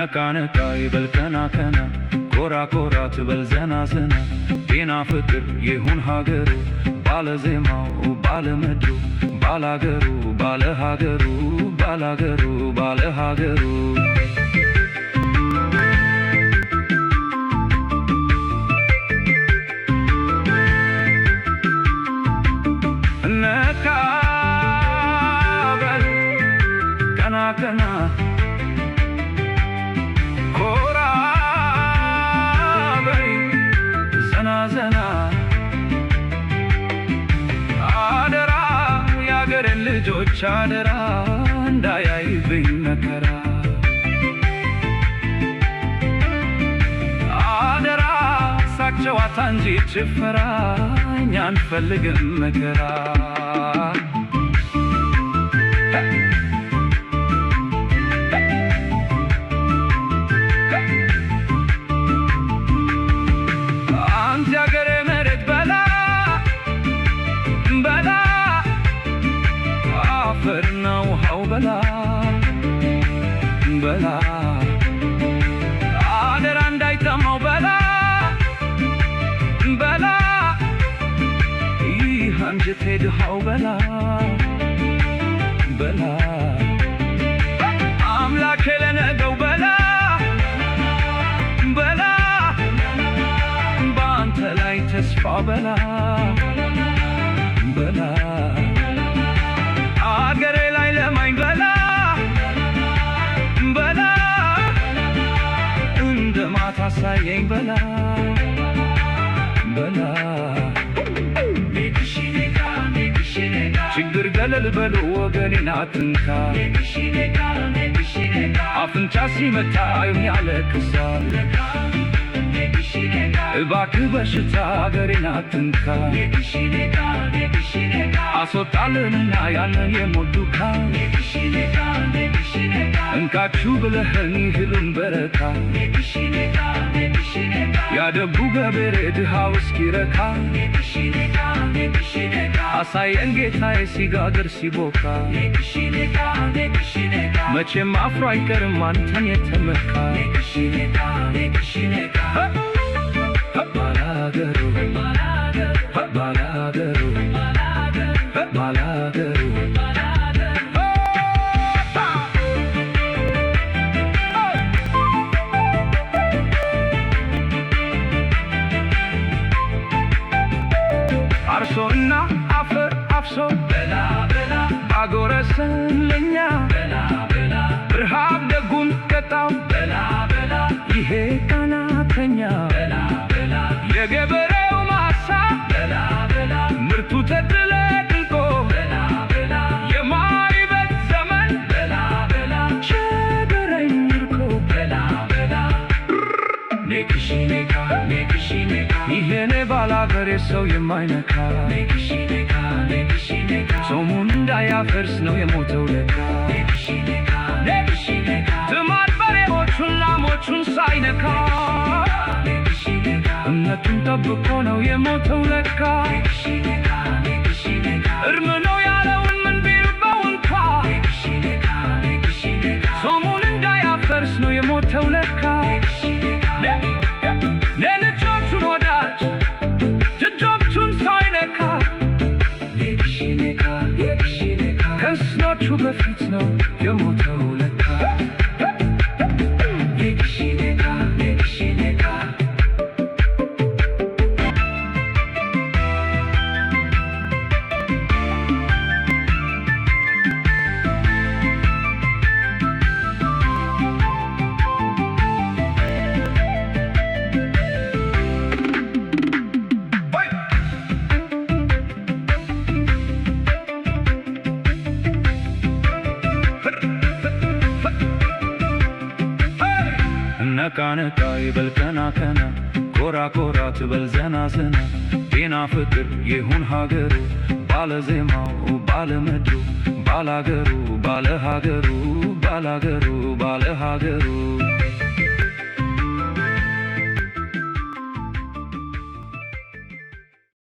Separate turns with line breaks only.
ነቃ ነቃ ይበል ቀና ቀና ኮራ ኮራ ትበል ዘና ዘና ጤና ፍቅር ይሁን ሀገሩ ባለዜማው ባለምድሩ ባላገሩ ባለሀገሩ ባላገሩ ባለሀገሩ ነቃ በል ቀና ቀና ኮራ በል ዘና ዘና አደራ የአገሬን ልጆች አደራ እንዳያይብኝ መከራ አደራ ሳቅ ጨዋታ እንጂ ጭፈራ እኛ አንፈልግም መከራ አንተ የአገሬ መሬት በላ በላ አፈርና ውሃው በላ በላ አደራ እንዳይጠማው በላ በላ ይህ አንጀቴ ድሃው በላ በላ አምላኬ ለነገው በላ በላ በአንተ ላይ ተስፋ በላ በላ አገሬ ላይ ለማኝ በላ በላ እንደ ማታ ሳየኝ በላ በላ ችግር ገለል በሉ ወገኔን አትንካ አፍንጫ ሲመታ አይን ያለቅሳል እባክህ በሽታ አገሬን አትንካ አስወጣልንና ያንን የሞት ዱካን እንካችሁ ብለህን ይህልን በረካ ያደጉ ገበሬ ድሃው እስኪረካ አሳየን ጌታዬ ሲጋግር ሲቦካ መቼም አፍሮ አይቀርም አንተን የተመካ ባላገሩ ባላገሩ ባላገሩ አርሶና አፈር አፍሶ በላ በላ አጎረሰን ለኛ በላ በላ ረሃብ ደጉን ቀጣው በላ በላ ይሄ ቀናተኛ በላ በላ የገበሬው ማሳ በላ በላ ምርቱ ተጥለቅልቆ በላ በላ የማይበት ዘመን በላ በላ ቸገረኝ ምርኮ በላ በላ ኔክሽኔካ ኔክሽኔካ ይሄኔ ባላገሬ ሰው የማይነካ ኔክሽኔካ ኔክሽኔካ ጾሙን እንዳያፈርስ ነው የሞተው ለካ ኔክሽኔካ ኔክሽኔካ ትማድ በሬዎቹን ላሞቹን ሳይነካ እምነቱን ጠብቆ ነው የሞተው ለካ እርም ነው ያለውን ምን ቢርበው እንኳ ጾሙን እንዳያፈርስ ነው የሞተው ለካ ለልጆቹን ወዳጅ ልጆቹን ሳይነካ ከስኖቹ በፊት ነው የሞተው ለካ ነቃ ነቃ ይበል ቀና ቀና ኮራ ኮራ ትበል ዘና ዘና ጤና ፍቅር ይሁን ሀገሩ ባለዜማው ባለምድሩ ባላገሩ ባለሀገሩ ባላገሩ ባለሀገሩ